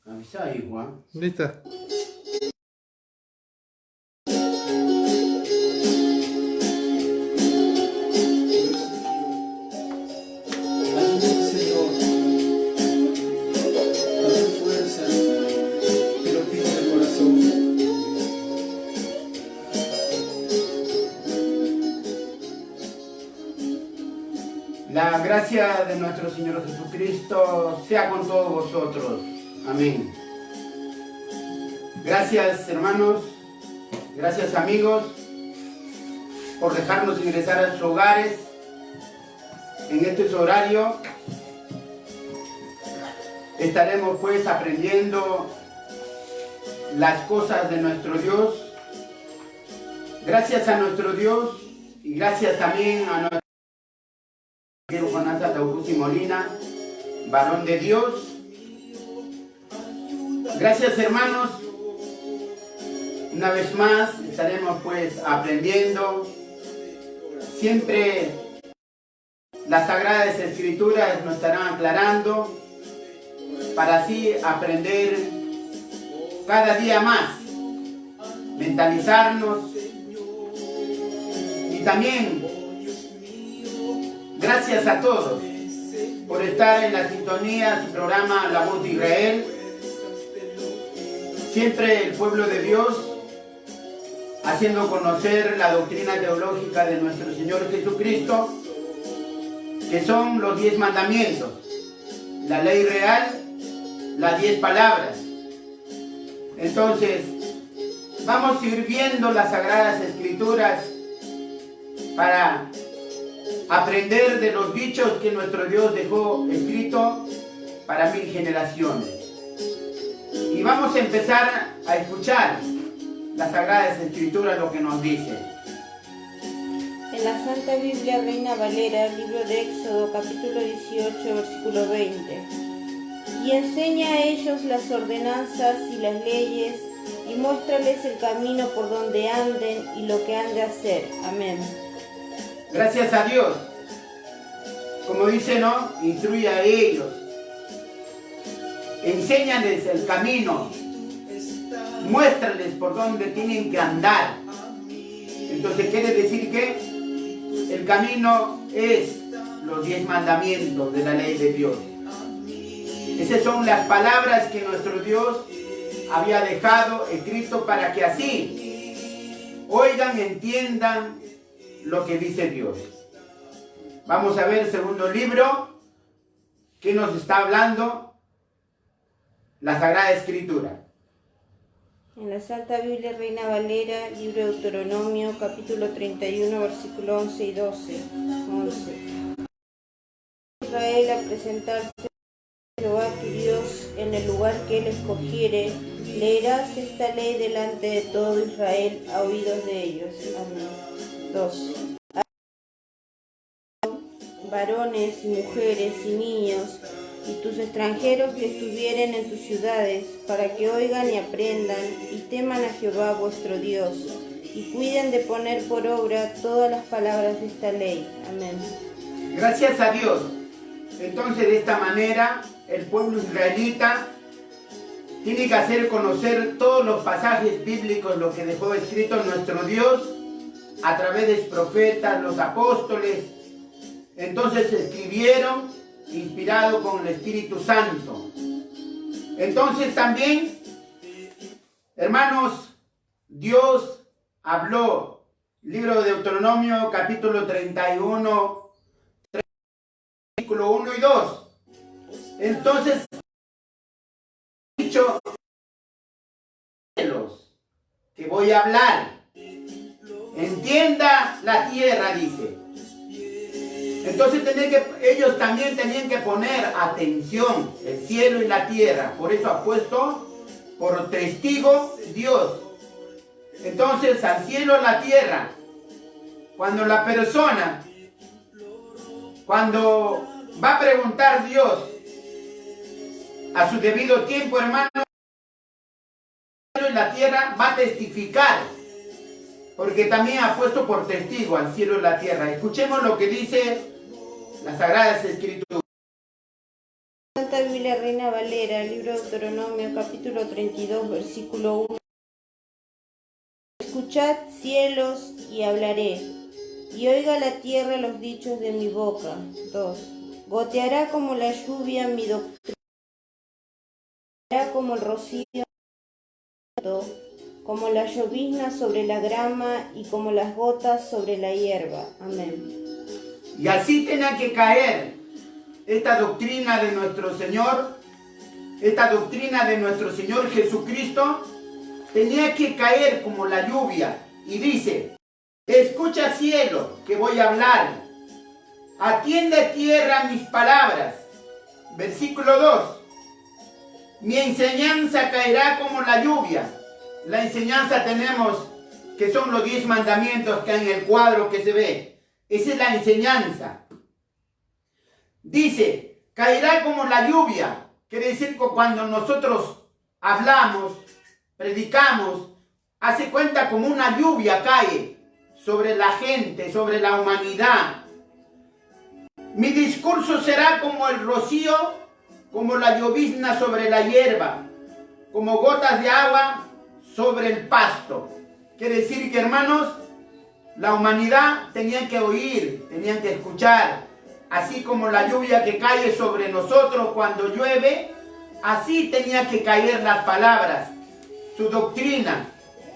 Avisa ahí, Juan. Listo. Ayúdame, Señor. Dame fuerza. Te lo pido de corazón. La gracia de nuestro Señor Jesucristo sea con todos vosotros. Amén. Gracias, hermanos. Gracias, amigos, por dejarnos ingresar a sus hogares en este horario. Estaremos pues aprendiendo las cosas de nuestro Dios. Gracias a nuestro Dios y gracias también a nuestro Jonathan Taucusi Molina, varón de Dios. Gracias, hermanos. Una vez más estaremos pues aprendiendo. Siempre las Sagradas Escrituras nos estarán aclarando para así aprender cada día más, mentalizarnos y también gracias a todos por estar en la sintonía de su programa La Voz de Israel. Siempre el pueblo de Dios haciendo conocer la doctrina teológica de nuestro Señor Jesucristo, que son los 10 mandamientos, la ley real, las 10 palabras. Entonces, vamos a ir viendo las Sagradas Escrituras para aprender de los dichos que nuestro Dios dejó escrito para 1000 generaciones. Y vamos a empezar a escuchar las Sagradas Escrituras, lo que nos dice. En la Santa Biblia Reina Valera, libro de Éxodo, capítulo 18, versículo 20. Y enseña a ellos las ordenanzas y las leyes, y muéstrales el camino por donde anden y lo que han de hacer. Amén. Gracias a Dios. Como dice, ¿no? Instruye a ellos. Enséñales el camino. Muéstrales por dónde tienen que andar. Entonces quiere decir que el camino es los 10 mandamientos de la ley de Dios. Esas son las palabras que nuestro Dios había dejado escrito para que así oigan, entiendan lo que dice Dios. Vamos a ver el segundo libro que nos está hablando la Sagrada Escritura. En la Santa Biblia Reina Valera, libro de Deuteronomio, capítulo 31, versículo 11 y 12. 11. Israel a presentarse a Jehová tu Dios en el lugar que él escogiere, leerás esta ley delante de todo Israel a oídos de ellos. Amén. 2. Varones y mujeres y niños, y tus extranjeros que estuvieren en tus ciudades, para que oigan y aprendan, y teman a Jehová vuestro Dios, y cuiden de poner por obra todas las palabras de esta ley. Amén. Gracias a Dios. Entonces, de esta manera, el pueblo israelita tiene que hacer conocer todos los pasajes bíblicos, lo que dejó escrito nuestro Dios, a través de los profetas, los apóstoles. Entonces escribieron, inspirado con el Espíritu Santo. Entonces también, hermanos, Dios habló. Libro de Deuteronomio, capítulo 31, versículo 1 y 2. Entonces, dicho que voy a hablar. Entienda la tierra, dice. Entonces ellos también tenían que poner atención, el cielo y la tierra. Por eso ha puesto por testigo Dios. Entonces al cielo y la tierra, cuando la persona, cuando va a preguntar Dios a su debido tiempo, hermano, el cielo y la tierra va a testificar, porque también ha puesto por testigo al cielo y la tierra. Escuchemos lo que dice las Sagradas Escrituras. Santa Biblia Reina Valera, libro de Deuteronomio, capítulo 32, versículo 1. Escuchad cielos y hablaré, y oiga la tierra los dichos de mi boca. 2. Goteará como la lluvia mi doctrina, como el rocío, como la llovizna sobre la grama y como las gotas sobre la hierba. Amén. Y así tenía que caer esta doctrina de nuestro Señor, esta doctrina de nuestro Señor Jesucristo, tenía que caer como la lluvia. Y dice, escucha cielo, que voy a hablar, atiende tierra mis palabras. Versículo 2, mi enseñanza caerá como la lluvia. La enseñanza tenemos que son los 10 mandamientos que hay en el cuadro que se ve. Esa es la enseñanza. Dice, caerá como la lluvia. Quiere decir que cuando nosotros hablamos, predicamos, hace cuenta como una lluvia cae sobre la gente, sobre la humanidad. Mi discurso será como el rocío, como la llovizna sobre la hierba, como gotas de agua sobre el pasto. Quiere decir que, hermanos, la humanidad tenía que oír, tenían que escuchar. Así como la lluvia que cae sobre nosotros cuando llueve, así tenía que caer las palabras, su doctrina,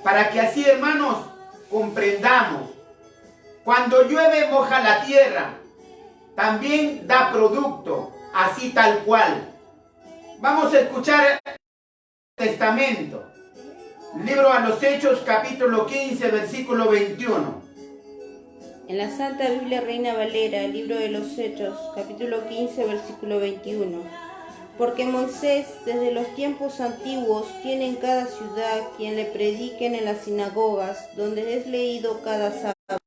para que así, hermanos, comprendamos. Cuando llueve moja la tierra, también da producto, así tal cual. Vamos a escuchar el Testamento. Libro a los Hechos, capítulo 15, versículo 21. En la Santa Biblia Reina Valera, libro de los Hechos, capítulo 15, versículo 21. Porque Moisés, desde los tiempos antiguos, tiene en cada ciudad quien le prediquen en las sinagogas, donde es leído cada sábado.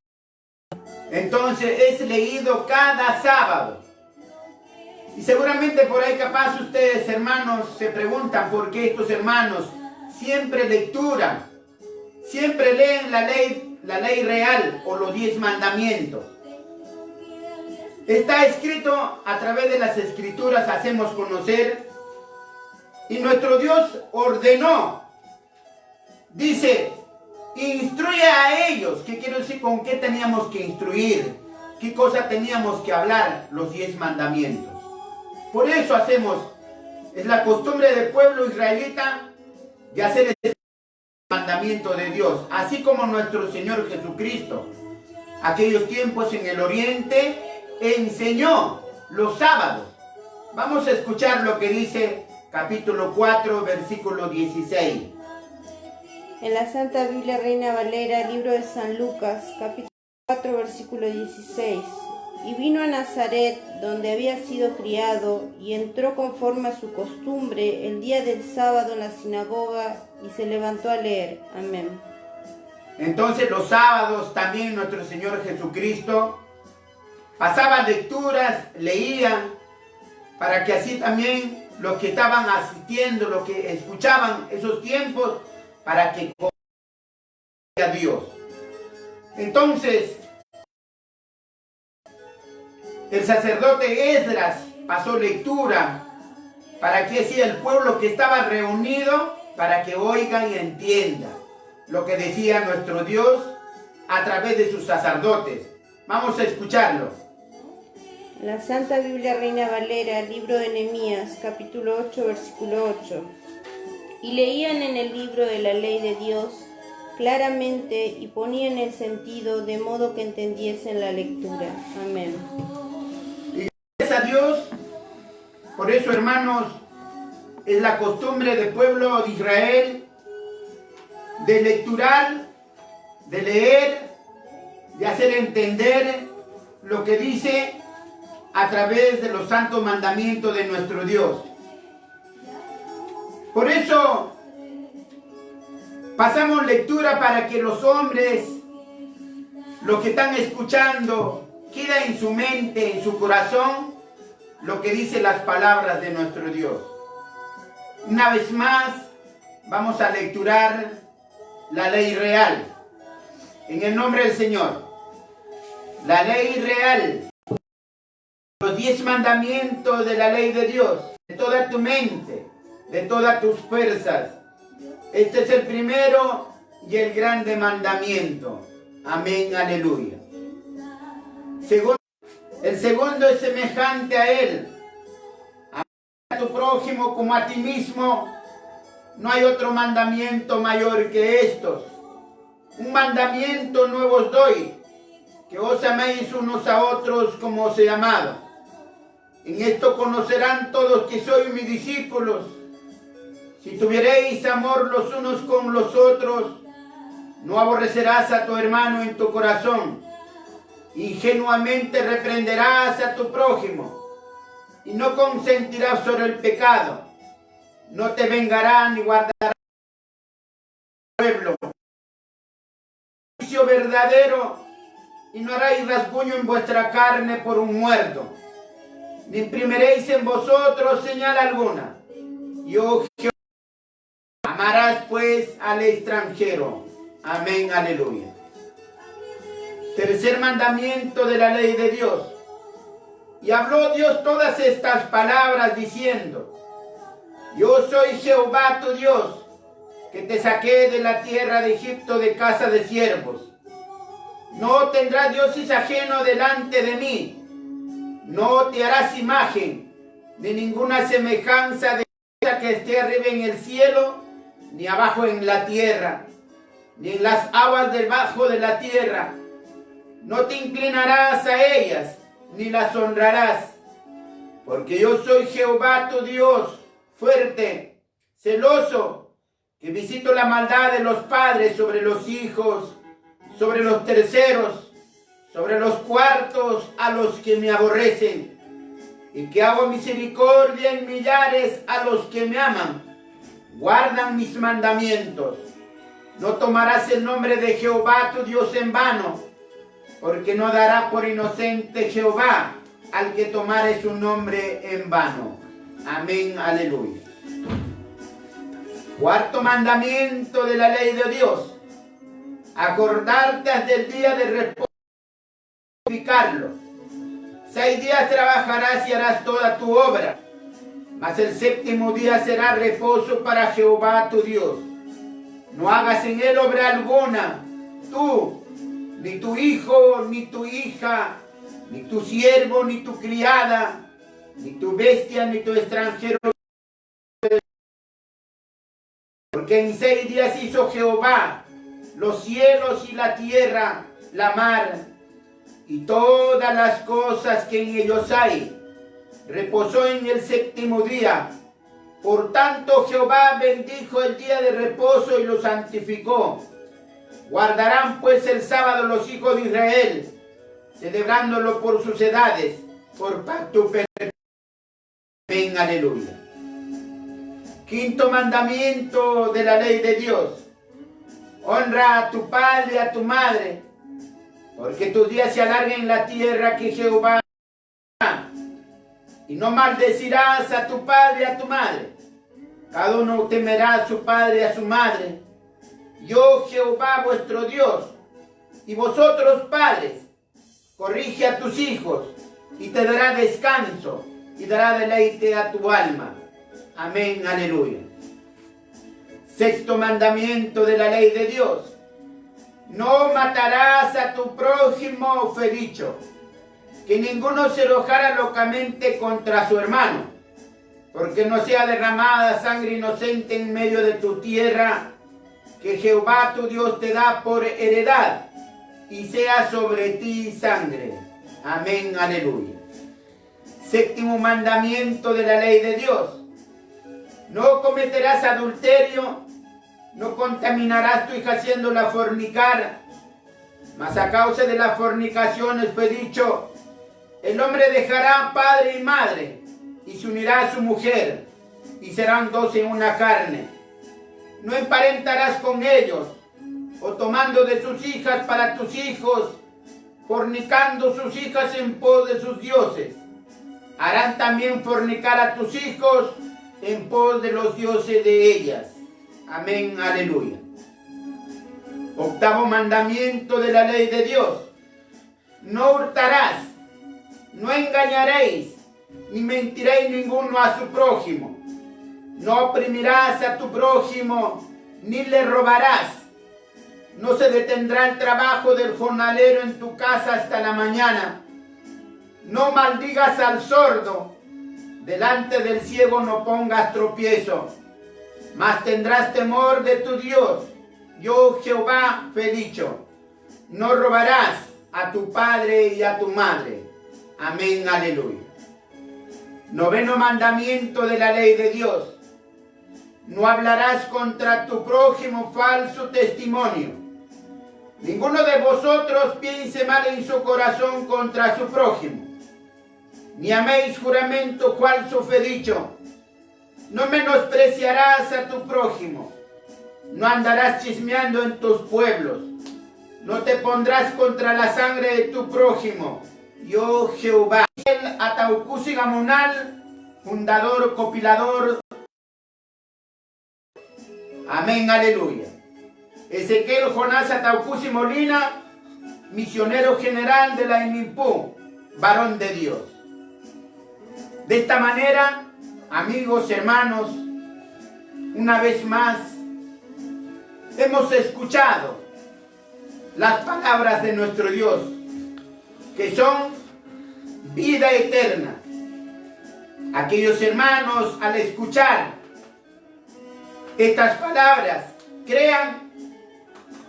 Entonces es leído cada sábado. Y seguramente por ahí capaz ustedes, hermanos, se preguntan por qué estos hermanos siempre lectura, siempre leen la ley real o los 10 mandamientos. Está escrito a través de las escrituras, hacemos conocer, y nuestro Dios ordenó, dice, instruye a ellos. ¿Qué quiero decir? ¿Con qué teníamos que instruir? ¿Qué cosa teníamos que hablar? Los 10 mandamientos. Por eso hacemos, es la costumbre del pueblo israelita de hacer el mandamiento de Dios, así como nuestro Señor Jesucristo, aquellos tiempos en el oriente, enseñó los sábados. Vamos a escuchar lo que dice capítulo 4, versículo 16. En la Santa Biblia Reina Valera, libro de San Lucas, capítulo 4, versículo 16. Y vino a Nazaret, donde había sido criado, y entró conforme a su costumbre el día del sábado en la sinagoga, y se levantó a leer. Amén. Entonces los sábados también nuestro Señor Jesucristo pasaba lecturas, leía, para que así también los que estaban asistiendo, los que escuchaban esos tiempos, para que conozcan a Dios. Entonces, el sacerdote Esdras pasó lectura para que así el pueblo que estaba reunido, para que oiga y entienda lo que decía nuestro Dios a través de sus sacerdotes. Vamos a escucharlo. La Santa Biblia Reina Valera, libro de Nehemías, capítulo 8, versículo 8. Y leían en el libro de la ley de Dios claramente y ponían el sentido de modo que entendiesen la lectura. Amén. Y gracias a Dios, por eso, hermanos, es la costumbre del pueblo de Israel de lecturar, de leer, de hacer entender lo que dice a través de los santos mandamientos de nuestro Dios. Por eso pasamos lectura para que los hombres, los que están escuchando, quede en su mente, en su corazón, lo que dice las palabras de nuestro Dios. Una vez más, vamos a lecturar la ley real. En el nombre del Señor. La ley real. Los 10 mandamientos de la ley de Dios. de toda tu mente, de todas tus fuerzas. Este es el primero y el grande mandamiento. Amén, aleluya. El segundo es semejante a él. Amar a tu prójimo como a ti mismo. No hay otro mandamiento mayor que estos. Un mandamiento nuevo os doy, que os améis unos a otros como os he amado. En esto conocerán todos que sois mis discípulos, si tuviereis amor los unos con los otros. No aborrecerás a tu hermano en tu corazón, ingenuamente reprenderás a tu prójimo, y no consentirás sobre el pecado. No te vengarán ni guardarán el pueblo. Juicio verdadero, y no haréis rasguño en vuestra carne por un muerto, ni imprimiréis en vosotros señal alguna. Yo Jehová. Amarás pues al extranjero. Amén, aleluya. Tercer mandamiento de la ley de Dios. Y habló Dios todas estas palabras diciendo: Yo soy Jehová tu Dios, que te saqué de la tierra de Egipto de casa de siervos. No tendrás dioses ajeno delante de mí. No te harás imagen, ni ninguna semejanza de cosa que esté arriba en el cielo, ni abajo en la tierra, ni en las aguas debajo de la tierra. No te inclinarás a ellas, ni las honrarás, porque yo soy Jehová tu Dios, fuerte, celoso, que visito la maldad de los padres sobre los hijos, sobre los terceros, sobre los cuartos a los que me aborrecen, y que hago misericordia en millares a los que me aman, guardan mis mandamientos. No tomarás el nombre de Jehová tu Dios en vano, porque no dará por inocente Jehová al que tomare su nombre en vano. Amén, aleluya. Cuarto mandamiento de la ley de Dios: acordarte del día de reposo, santificarlo. 6 días trabajarás y harás toda tu obra, mas el séptimo día será reposo para Jehová tu Dios. No hagas en él obra alguna, tú, ni tu hijo, ni tu hija, ni tu siervo, ni tu criada, ni tu bestia, ni tu extranjero. Porque en 6 días hizo Jehová los cielos y la tierra, la mar, y todas las cosas que en ellos hay. Reposó en el séptimo día. Por tanto Jehová bendijo el día de reposo y lo santificó. Guardarán pues el sábado los hijos de Israel, celebrándolo por sus edades, por pacto perpetuo. Amén, aleluya. Quinto mandamiento de la ley de Dios: honra a tu padre y a tu madre, porque tus días se alarguen en la tierra que Jehová da. Y no maldecirás a tu padre y a tu madre. Cada uno temerá a su padre y a su madre. Yo, Jehová vuestro Dios. Y vosotros, padres, corrige a tus hijos, y te dará descanso, y dará deleite a tu alma. Amén, aleluya. Sexto mandamiento de la ley de Dios: no matarás a tu prójimo, fue dicho, que ninguno se enojara locamente contra su hermano, porque no sea derramada sangre inocente en medio de tu tierra, que Jehová tu Dios te da por heredad, y sea sobre ti sangre. Amén, aleluya. Séptimo mandamiento de la ley de Dios: no cometerás adulterio, no contaminarás tu hija haciéndola fornicar, mas a causa de las fornicaciones fue dicho: el hombre dejará padre y madre, y se unirá a su mujer, y serán dos en una carne. No emparentarás con ellos, o tomando de sus hijas para tus hijos, fornicando sus hijas en pos de sus dioses. Harán también fornicar a tus hijos en pos de los dioses de ellas. Amén, aleluya. Octavo mandamiento de la ley de Dios: no hurtarás, no engañaréis, ni mentiréis ninguno a su prójimo. No oprimirás a tu prójimo, ni le robarás. No se detendrá el trabajo del jornalero en tu casa hasta la mañana. No maldigas al sordo, delante del ciego no pongas tropiezo. Mas tendrás temor de tu Dios, yo Jehová fue dicho. No robarás a tu padre y a tu madre. Amén, aleluya. Noveno mandamiento de la ley de Dios. No hablarás contra tu prójimo falso testimonio. Ninguno de vosotros piense mal en su corazón contra su prójimo. Ni améis juramento falso fue dicho. No menospreciarás a tu prójimo. No andarás chismeando en tus pueblos. No te pondrás contra la sangre de tu prójimo. Yo Jehová. El Ataucusi Gamonal, fundador, copilador. Amén, aleluya. Ezequiel Jonás Ataucusi Molina, misionero general de la INIPU, varón de Dios. De esta manera, amigos, hermanos, una vez más, hemos escuchado las palabras de nuestro Dios, que son vida eterna. Aquellos hermanos, al escuchar estas palabras, crean,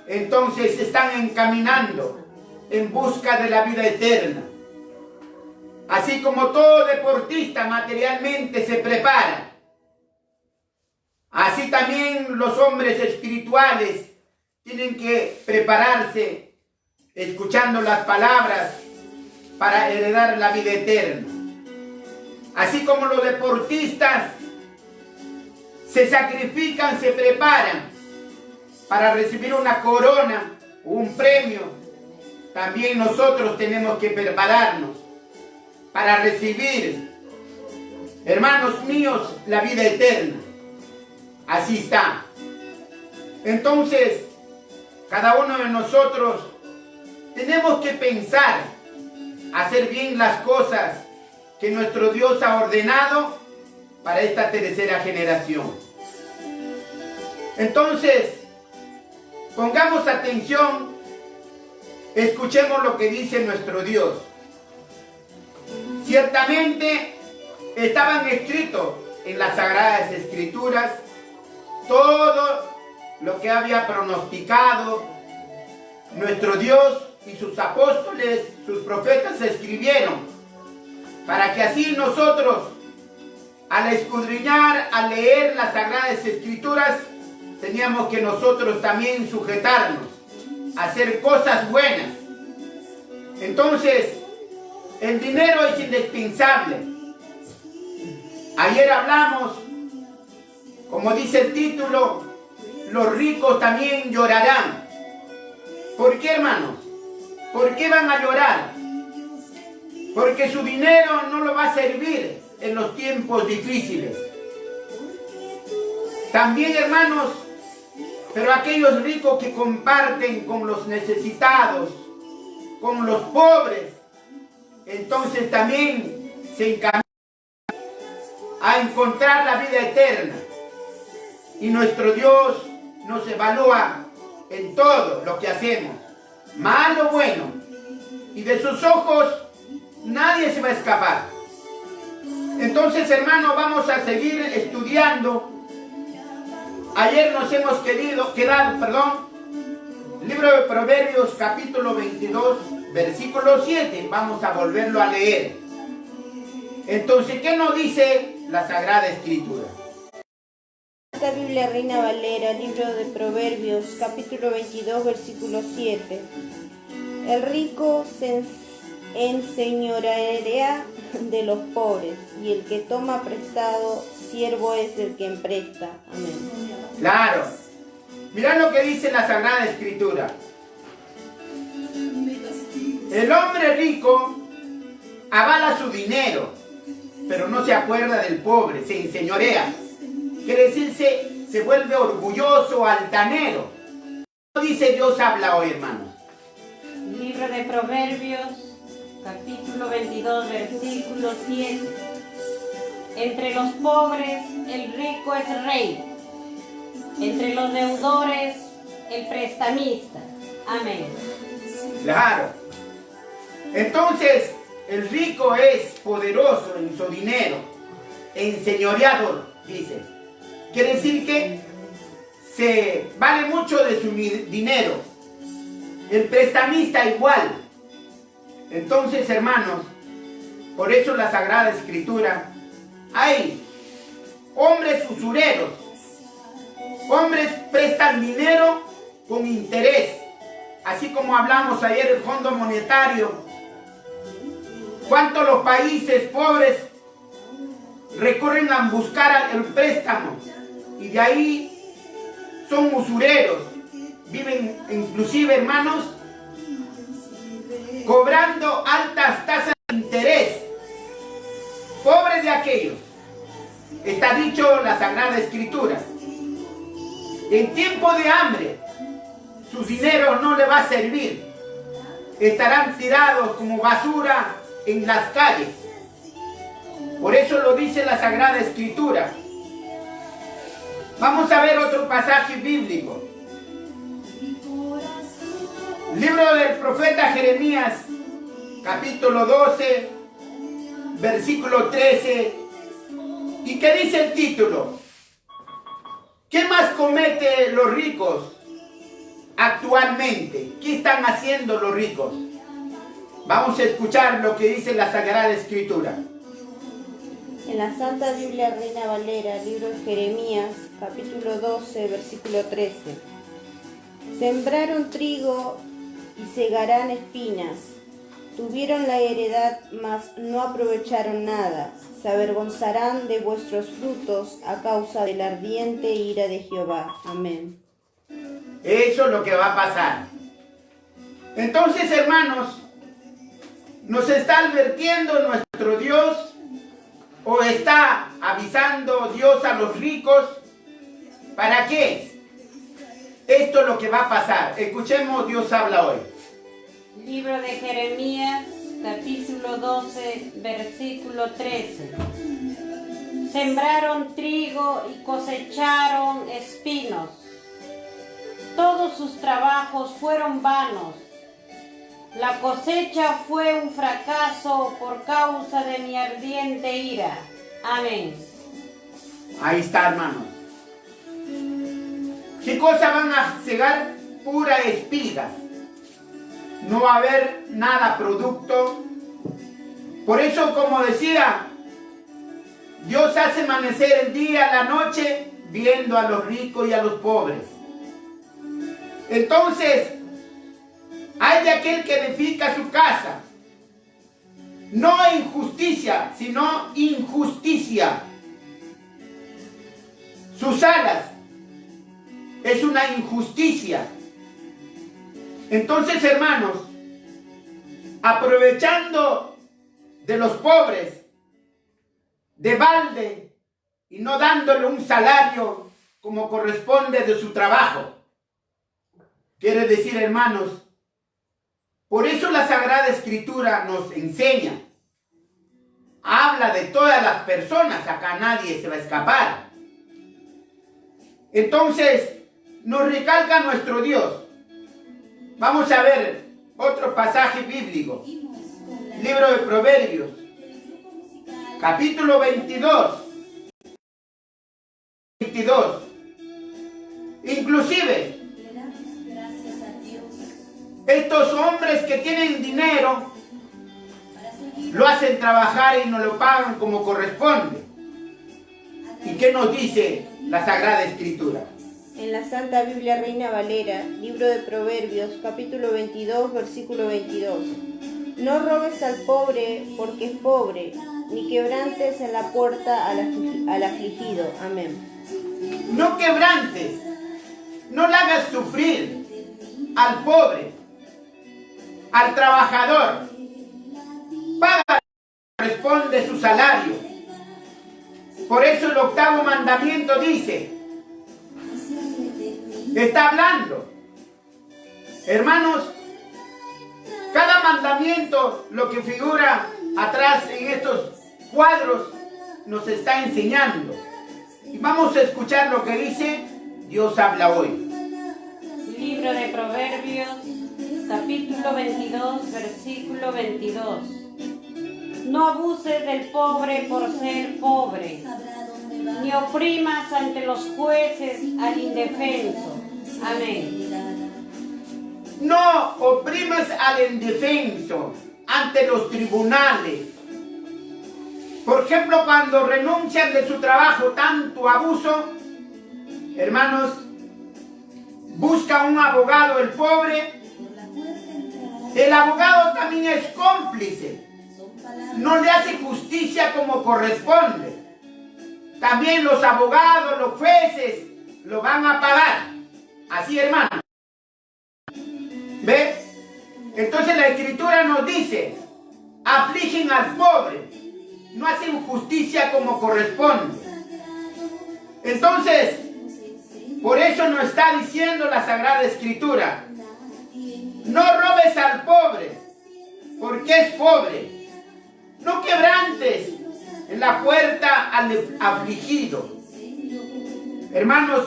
entonces están encaminando en busca de la vida eterna. Así como todo deportista materialmente se prepara, así también los hombres espirituales tienen que prepararse escuchando las palabras para heredar la vida eterna. Así como los deportistas se sacrifican, se preparan para recibir una corona o un premio, también nosotros tenemos que prepararnos para recibir, hermanos míos, la vida eterna. Así está. Entonces, cada uno de nosotros tenemos que pensar, hacer bien las cosas que nuestro Dios ha ordenado para esta tercera generación. Entonces, pongamos atención, escuchemos lo que dice nuestro Dios. Ciertamente estaban escritos en las Sagradas Escrituras todo lo que había pronosticado nuestro Dios, y sus apóstoles, sus profetas escribieron, para que así nosotros, al escudriñar, al leer las Sagradas Escrituras, teníamos que nosotros también sujetarnos a hacer cosas buenas. Entonces, el dinero es indispensable. Ayer hablamos, como dice el título, los ricos también llorarán. ¿Por qué, hermanos? ¿Por qué van a llorar? Porque su dinero no lo va a servir en los tiempos difíciles. También, hermanos, pero aquellos ricos que comparten con los necesitados, con los pobres, entonces también se encaminan a encontrar la vida eterna. Y nuestro Dios nos evalúa en todo lo que hacemos, malo o bueno, y de sus ojos nadie se va a escapar. Entonces, hermanos, vamos a seguir estudiando. Ayer nos hemos quedado, libro de Proverbios, capítulo 22, versículo 7. Vamos a volverlo a leer. Entonces, ¿qué nos dice la Sagrada Escritura? Esta Biblia Reina Valera, libro de Proverbios, capítulo 22, versículo 7. El rico se enseñorea de los pobres, y el que toma prestado, siervo es el que empresta. Amén. Claro. Mirad lo que dice la Sagrada Escritura. El hombre rico avala su dinero, pero no se acuerda del pobre, se enseñorea. Quiere decir, se vuelve orgulloso, altanero. ¿Qué dice Dios habla hoy, hermanos? Libro de Proverbios, capítulo 22, versículo 7. Entre los pobres el rico es rey. Entre los deudores el prestamista. Amén. Claro. Entonces, el rico es poderoso en su dinero, enseñoreador, dice. Quiere decir que se vale mucho de su dinero. El prestamista igual. Entonces, hermanos, por eso la Sagrada Escritura, hay hombres usureros, hombres prestan dinero con interés, así como hablamos ayer del Fondo Monetario. ¿Cuántos los países pobres recurren a buscar el préstamo y de ahí son usureros? Viven inclusive, hermanos, cobrando altas tasas de interés. Pobres de aquellos. Está dicho la Sagrada Escritura. En tiempo de hambre, su dinero no le va a servir. Estarán tirados como basura en las calles. Por eso lo dice la Sagrada Escritura. Vamos a ver otro pasaje bíblico. Libro del profeta Jeremías, capítulo 12, versículo 13. ¿Y qué dice el título? ¿Qué más cometen los ricos actualmente? ¿Qué están haciendo los ricos? Vamos a escuchar lo que dice la Sagrada Escritura. En la Santa Biblia Reina Valera, libro de Jeremías, capítulo 12, versículo 13. Sembraron trigo y segarán espinas. Tuvieron la heredad, mas no aprovecharon nada. Se avergonzarán de vuestros frutos a causa de la ardiente ira de Jehová. Amén. Eso es lo que va a pasar. Entonces, hermanos, ¿nos está advirtiendo nuestro Dios o está avisando Dios a los ricos? ¿Para qué? Esto es lo que va a pasar. Escuchemos, Dios habla hoy. Libro de Jeremías, capítulo 12, versículo 13. Sembraron trigo y cosecharon espinos. Todos sus trabajos fueron vanos. La cosecha fue un fracaso por causa de mi ardiente ira. Amén. Ahí está, hermanos. ¿Qué cosa van a cegar? Pura espiga. No va a haber nada producto. Por eso, como decía, Dios hace amanecer el día, la noche, viendo a los ricos y a los pobres. Entonces, hay de aquel que edifica su casa, no en justicia, sino injusticia. Sus alas es una injusticia. Entonces, hermanos, aprovechando de los pobres de balde y no dándole un salario como corresponde de su trabajo. Quiere decir, hermanos, por eso la Sagrada Escritura nos enseña, habla de todas las personas, acá nadie se va a escapar. Entonces, nos recalca nuestro Dios. Vamos a ver otro pasaje bíblico. Libro de Proverbios, capítulo 22. Inclusive, estos hombres que tienen dinero, lo hacen trabajar y no lo pagan como corresponde. ¿Y qué nos dice la Sagrada Escritura? En la Santa Biblia Reina Valera, libro de Proverbios, capítulo 22, versículo 22. No robes al pobre porque es pobre, ni quebrantes en la puerta al afligido. Amén. No quebrantes, no le hagas sufrir al pobre, al trabajador. Paga, corresponde su salario. Por eso el 8º mandamiento dice, está hablando, hermanos, cada mandamiento, lo que figura atrás en estos cuadros, nos está enseñando. Y vamos a escuchar lo que dice Dios habla hoy. Libro de Proverbios, capítulo 22, versículo 22. No abuses del pobre por ser pobre, ni oprimas ante los jueces al indefenso. Amén. No oprimas al indefenso ante los tribunales. Por ejemplo, cuando renuncian de su trabajo tanto abuso, hermanos, busca un abogado el pobre. El abogado también es cómplice. No le hace justicia como corresponde. También los abogados, los jueces, lo van a pagar. Así, hermano. ¿Ve? Entonces la Escritura nos dice, afligen al pobre, no hacen justicia como corresponde. Entonces, por eso nos está diciendo la Sagrada Escritura, no robes al pobre, porque es pobre. No quebrantes en la puerta al afligido. Hermanos,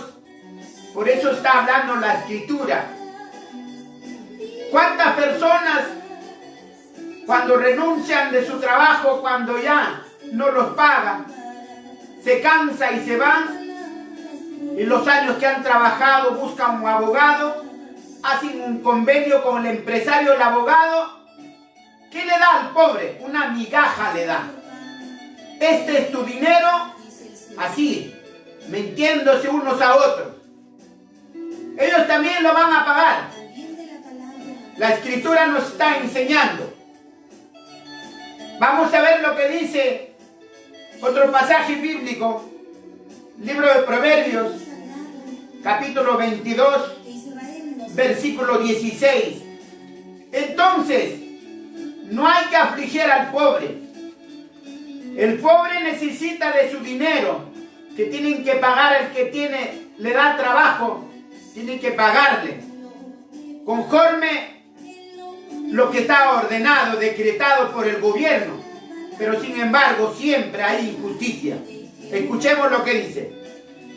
por eso está hablando la Escritura. ¿Cuántas personas cuando renuncian de su trabajo, cuando ya no los pagan, se cansan y se van? Y los años que han trabajado buscan un abogado, hacen un convenio con el empresario, el abogado. ¿Qué le da al pobre? Una migaja le da. Este es tu dinero, así, mintiéndose unos a otros. Ellos también lo van a pagar. La Escritura nos está enseñando. Vamos a ver lo que dice otro pasaje bíblico, libro de Proverbios, capítulo 22, versículo 16. Entonces, no hay que afligir al pobre. El pobre necesita de su dinero, que tienen que pagar. El que le da trabajo, tienen que pagarle conforme lo que está ordenado, decretado por el gobierno. Pero sin embargo, siempre hay injusticia. Escuchemos lo que dice.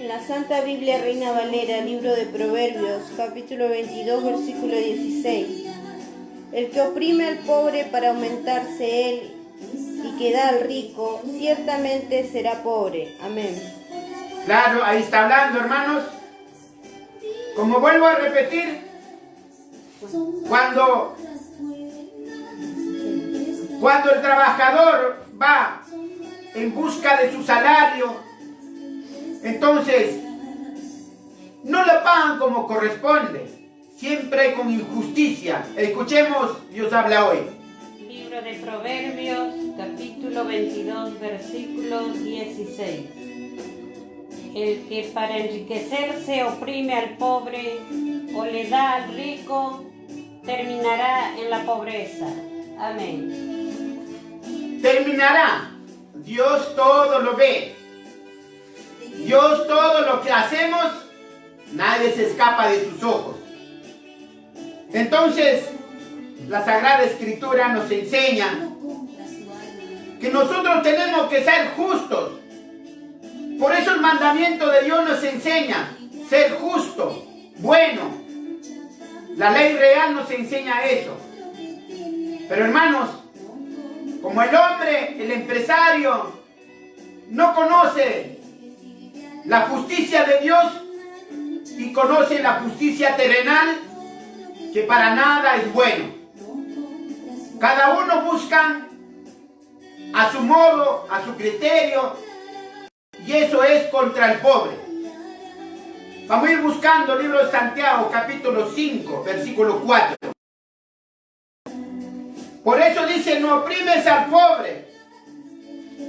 En la Santa Biblia Reina Valera, libro de Proverbios, capítulo 22, versículo 16. El que oprime al pobre para aumentarse él y que da al rico, ciertamente será pobre. Amén. Claro, ahí está hablando, hermanos. Como vuelvo a repetir, cuando el trabajador va en busca de su salario, entonces no le pagan como corresponde. Siempre con injusticia. Escuchemos, Dios habla hoy. Libro de Proverbios, capítulo 22, versículo 16. El que para enriquecerse oprime al pobre o le da al rico, terminará en la pobreza. Amén. Terminará. Dios todo lo ve. Dios todo lo que hacemos, nadie se escapa de sus ojos. Entonces, la Sagrada Escritura nos enseña que nosotros tenemos que ser justos. Por eso el mandamiento de Dios nos enseña ser justo, bueno. La ley real nos enseña eso. Pero hermanos, como el hombre, el empresario, no conoce la justicia de Dios y conoce la justicia terrenal, que para nada es bueno. Cada uno busca a su modo, a su criterio, y eso es contra el pobre. Vamos a ir buscando el libro de Santiago, capítulo 5, versículo 4. Por eso dice, no oprimes al pobre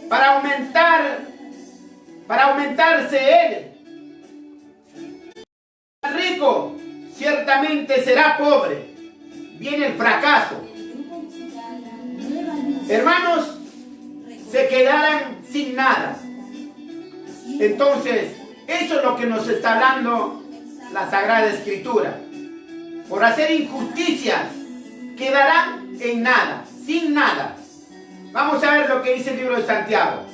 para aumentarse él. El rico ciertamente será pobre. Viene el fracaso. Hermanos, se quedarán sin nada. Entonces, eso es lo que nos está hablando la Sagrada Escritura. Por hacer injusticias, quedarán en nada, sin nada. Vamos a ver lo que dice el libro de Santiago.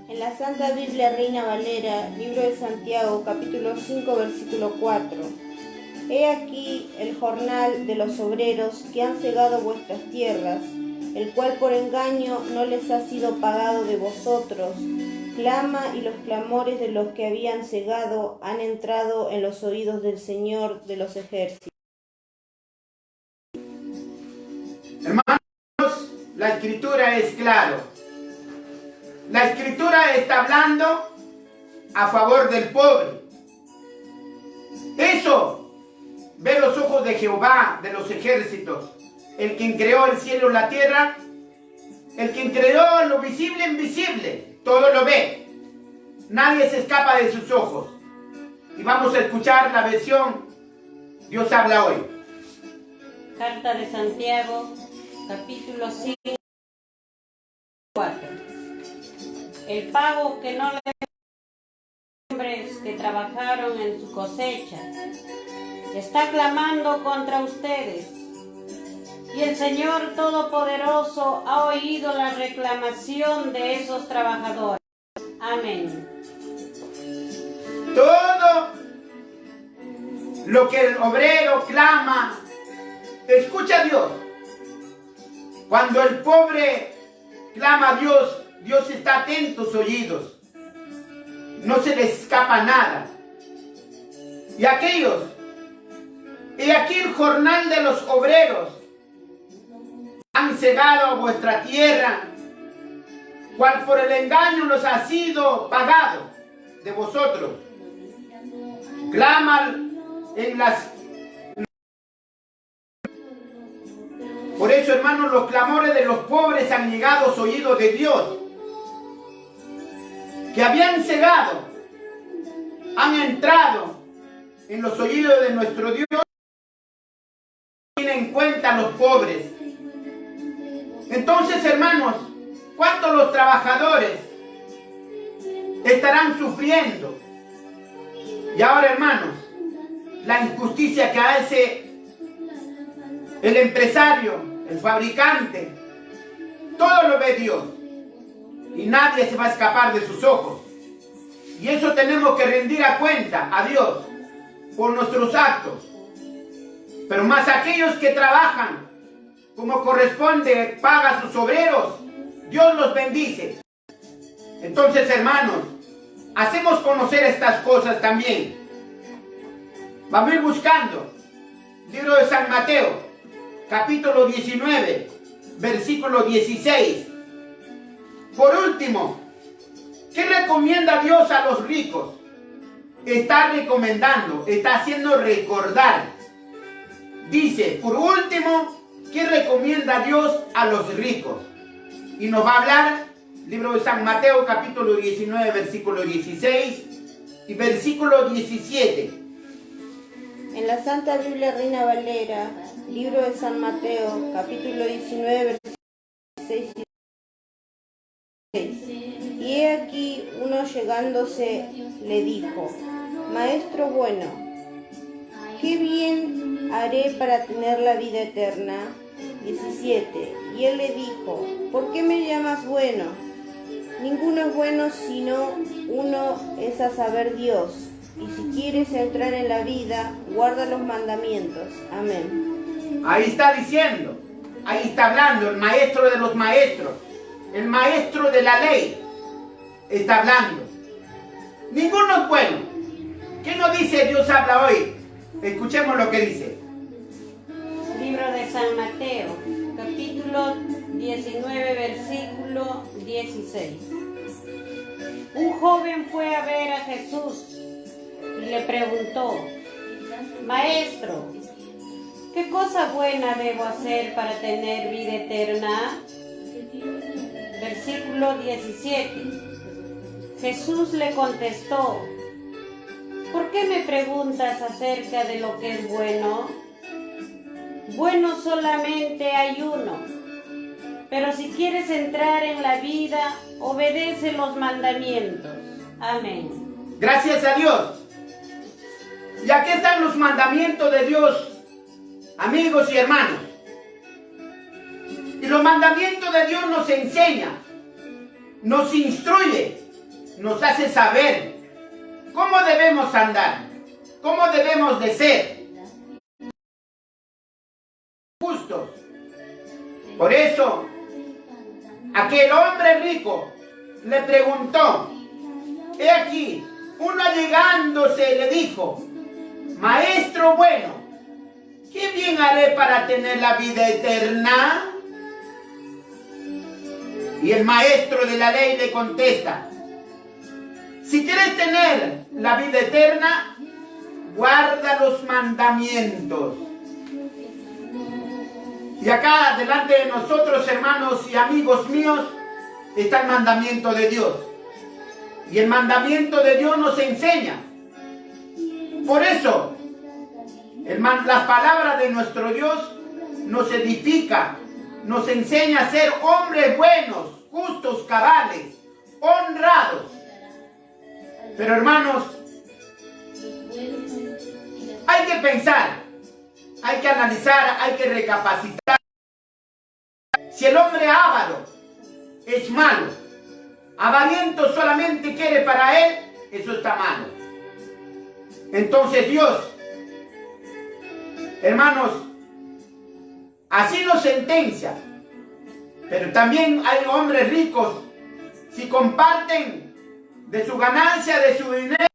En la Santa Biblia Reina Valera, libro de Santiago, capítulo 5, versículo 4. He aquí el jornal de los obreros que han cegado vuestras tierras, el cual por engaño no les ha sido pagado de vosotros. Clama, y los clamores de los que habían cegado han entrado en los oídos del Señor de los ejércitos. Hermanos, la escritura es claro. La escritura está hablando a favor del pobre. Eso ve los ojos de Jehová de los ejércitos, el quien creó el cielo y la tierra, el quien creó lo visible e invisible, todo lo ve. Nadie se escapa de sus ojos. Y vamos a escuchar la versión Dios habla hoy. Carta de Santiago, capítulo 5, 4. El pago que no le hombres que trabajaron en su cosecha está clamando contra ustedes, y el Señor Todopoderoso ha oído la reclamación de esos trabajadores. Amén. Todo lo que el obrero clama, escucha a Dios. Cuando el pobre clama a Dios, Dios está atento a sus oídos. No se le escapa nada. Y aquellos, y aquí el jornal de los obreros, han cegado vuestra tierra, cual por el engaño nos ha sido pagado de vosotros. Claman en las... Por eso, hermanos, los clamores de los pobres han llegado a los oídos de Dios, que habían cegado, han entrado en los oídos de nuestro Dios. Tienen en cuenta a los pobres. Entonces, hermanos, ¿cuántos los trabajadores estarán sufriendo? Y ahora, hermanos, la injusticia que hace el empresario, el fabricante, todo lo ve Dios. Y nadie se va a escapar de sus ojos. Y eso tenemos que rendir a cuenta a Dios por nuestros actos. Pero más aquellos que trabajan como corresponde, paga a sus obreros, Dios los bendice. Entonces, hermanos, hacemos conocer estas cosas también. Vamos a ir buscando libro de San Mateo, capítulo 19, versículo 16. Por último, ¿qué recomienda Dios a los ricos? Está recomendando, está haciendo recordar. Dice, por último, ¿qué recomienda Dios a los ricos? Y nos va a hablar, libro de San Mateo, capítulo 19, versículo 16 y versículo 17. En la Santa Biblia Reina Valera, libro de San Mateo, capítulo 19, versículo 16 y 16. Y he aquí uno llegándose le dijo: Maestro bueno, ¿qué bien haré para tener la vida eterna? 17. Y él le dijo: ¿Por qué me llamas bueno? Ninguno es bueno sino uno, es a saber, Dios. Y si quieres entrar en la vida, guarda los mandamientos. Amén. Ahí está diciendo, ahí está hablando el maestro de los maestros, el maestro de la ley, está hablando. Ninguno es bueno. ¿Qué nos dice Dios habla hoy? Escuchemos lo que dice. Libro de San Mateo, capítulo 19, versículo 16. Un joven fue a ver a Jesús y le preguntó: Maestro, ¿qué cosa buena debo hacer para tener vida eterna? Versículo 17. Jesús le contestó: ¿por qué me preguntas acerca de lo que es bueno? Bueno solamente hay uno, pero si quieres entrar en la vida, obedece los mandamientos. Amén. Gracias a Dios. Y aquí están los mandamientos de Dios, amigos y hermanos. Y los mandamientos de Dios nos enseñan, nos instruye nos hace saber cómo debemos andar, cómo debemos de ser justos. Por eso, aquel hombre rico le preguntó, he aquí, uno llegándose le dijo, maestro bueno, ¿qué bien haré para tener la vida eterna? Y el maestro de la ley le contesta, si quieres tener la vida eterna, guarda los mandamientos. Y acá delante de nosotros, hermanos y amigos míos, está el mandamiento de Dios. Y el mandamiento de Dios nos enseña. Por eso, las palabras de nuestro Dios nos edifica, nos enseña a ser hombres buenos, justos, cabales, honrados. Pero hermanos, hay que pensar, hay que analizar, hay que recapacitar. Si el hombre avaro es malo, avariento solamente quiere para él, eso está malo. Entonces Dios, hermanos, así nos sentencia. Pero también hay hombres ricos, si comparten de su ganancia, de su dinero,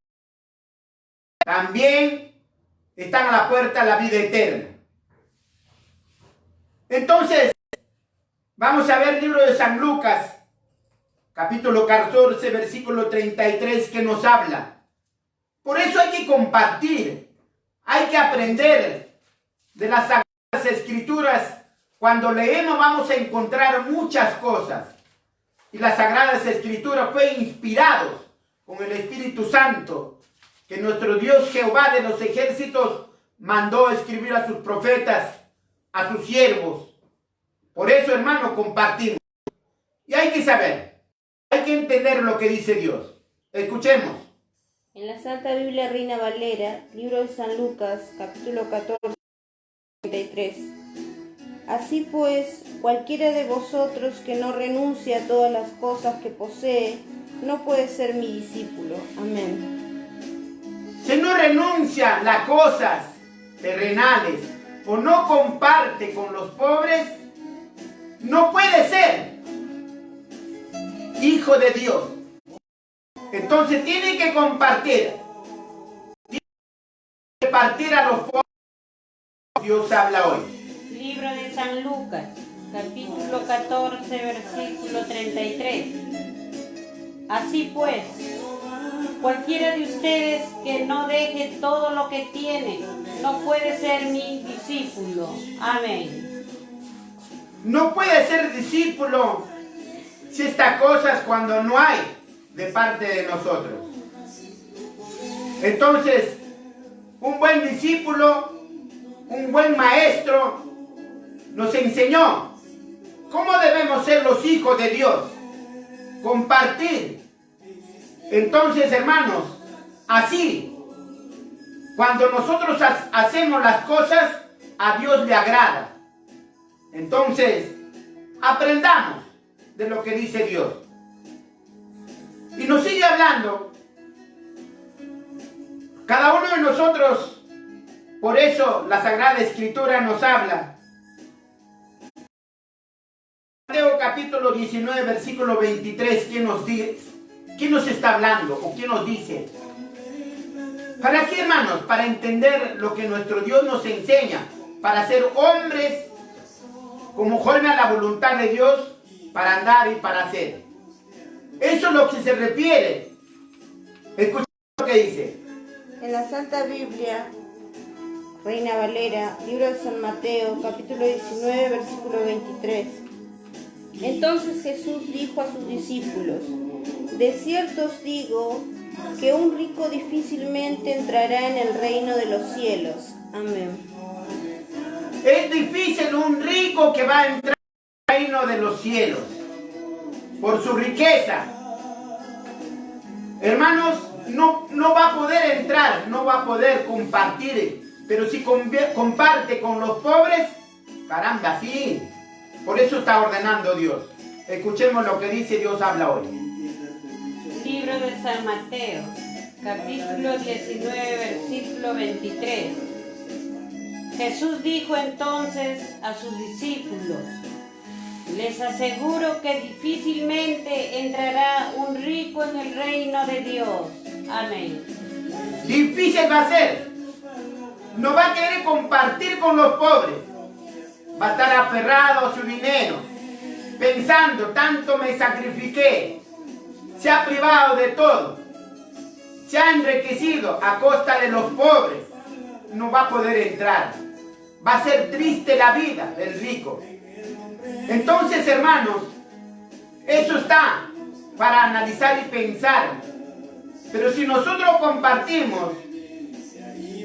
también están a la puerta de la vida eterna. Entonces, vamos a ver el libro de San Lucas, capítulo 14, versículo 33, que nos habla. Por eso hay que compartir, hay que aprender de las Sagradas Escrituras. Cuando leemos vamos a encontrar muchas cosas. Y las Sagradas Escrituras fue inspirados con el Espíritu Santo, que nuestro Dios Jehová de los ejércitos mandó a escribir a sus profetas, a sus siervos. Por eso, hermano, compartimos. Y hay que saber, hay que entender lo que dice Dios. Escuchemos. En la Santa Biblia Reina Valera, libro de San Lucas, capítulo 14, 33. Así pues, cualquiera de vosotros que no renuncie a todas las cosas que posee, no puede ser mi discípulo. Amén. Si no renuncia a las cosas terrenales o no comparte con los pobres, no puede ser hijo de Dios. Entonces tiene que compartir. Tiene que compartir a los pobres. Dios habla hoy. Libro de San Lucas, capítulo 14, versículo 33. Así pues, cualquiera de ustedes que no deje todo lo que tiene, no puede ser mi discípulo. Amén. No puede ser discípulo si estas cosas cuando no hay de parte de nosotros. Entonces, un buen discípulo, un buen maestro, nos enseñó cómo debemos ser los hijos de Dios. Compartir. Entonces, hermanos, así, cuando nosotros hacemos las cosas, a Dios le agrada. Entonces, aprendamos de lo que dice Dios. Y nos sigue hablando. Cada uno de nosotros, por eso la Sagrada Escritura nos habla. Mateo capítulo 19, versículo 23, ¿qué nos dice? ¿Qué nos está hablando o qué nos dice? ¿Para qué, hermanos? Para entender lo que nuestro Dios nos enseña, para ser hombres conforme a la voluntad de Dios, para andar y para hacer. Eso es lo que se refiere. Escuchen lo que dice. En la Santa Biblia Reina Valera, libro de San Mateo, capítulo 19, versículo 23. Entonces Jesús dijo a sus discípulos: de cierto os digo que un rico difícilmente entrará en el reino de los cielos. Amén. Es difícil un rico que va a entrar en el reino de los cielos por su riqueza. Hermanos, no va a poder entrar, no va a poder compartir. Pero si comparte con los pobres, caramba, sí. Por eso está ordenando Dios. Escuchemos lo que dice Dios habla hoy. Libro de San Mateo, capítulo 19, versículo 23. Jesús dijo entonces a sus discípulos: les aseguro que difícilmente entrará un rico en el reino de Dios. Amén. Difícil va a ser. No va a querer compartir con los pobres. Va a estar aferrado a su dinero, pensando, tanto me sacrifiqué. Se ha privado de todo. Se ha enriquecido a costa de los pobres. No va a poder entrar. Va a ser triste la vida del rico. Entonces, hermanos, eso está para analizar y pensar. Pero si nosotros compartimos,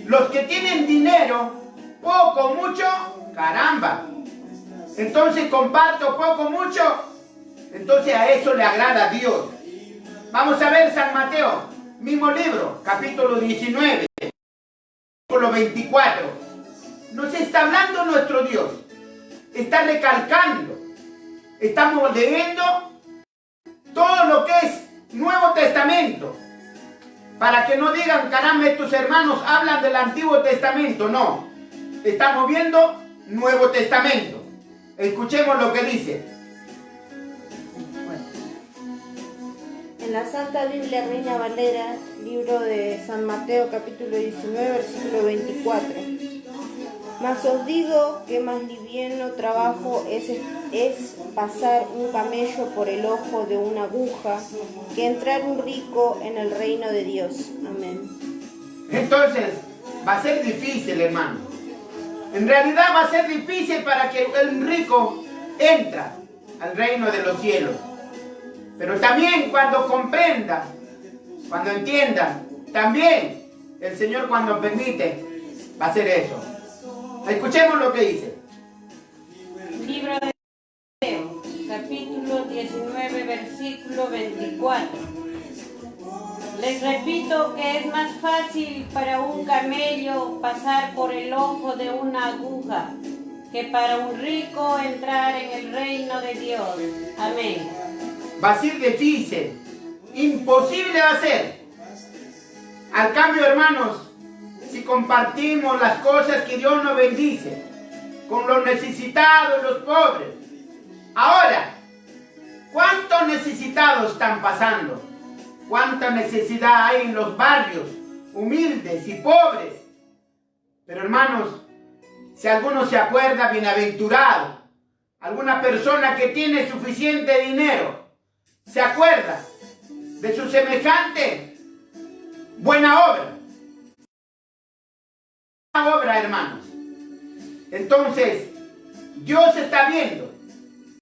los que tienen dinero, poco, mucho, caramba. Entonces comparto poco, mucho, entonces a eso le agrada a Dios. Vamos a ver San Mateo, mismo libro, capítulo 19, versículo 24. Nos está hablando nuestro Dios. Está recalcando. Estamos leyendo todo lo que es Nuevo Testamento. Para que no digan, caramba, estos hermanos hablan del Antiguo Testamento. No. Estamos viendo Nuevo Testamento. Escuchemos lo que dice. En la Santa Biblia Reina Valera, libro de San Mateo, capítulo 19, versículo 24. Mas os digo que más liviano trabajo es pasar un camello por el ojo de una aguja que entrar un rico en el reino de Dios. Amén. Entonces, va a ser difícil, hermano. En realidad va a ser difícil para que el rico entre al reino de los cielos. Pero también cuando comprenda, cuando entienda, también el Señor cuando permite, va a hacer eso. Escuchemos lo que dice. Libro de Mateo, capítulo 19, versículo 24. Les repito que es más fácil para un camello pasar por el ojo de una aguja que para un rico entrar en el reino de Dios. Amén. Va a ser difícil, imposible va a ser. Al cambio, hermanos, si compartimos las cosas que Dios nos bendice con los necesitados, los pobres. Ahora, ¿cuántos necesitados están pasando? ¿Cuánta necesidad hay en los barrios humildes y pobres? Pero hermanos, si alguno se acuerda, bienaventurado, alguna persona que tiene suficiente dinero, se acuerda de su semejante buena obra. Buena obra, hermanos. Entonces, Dios está viendo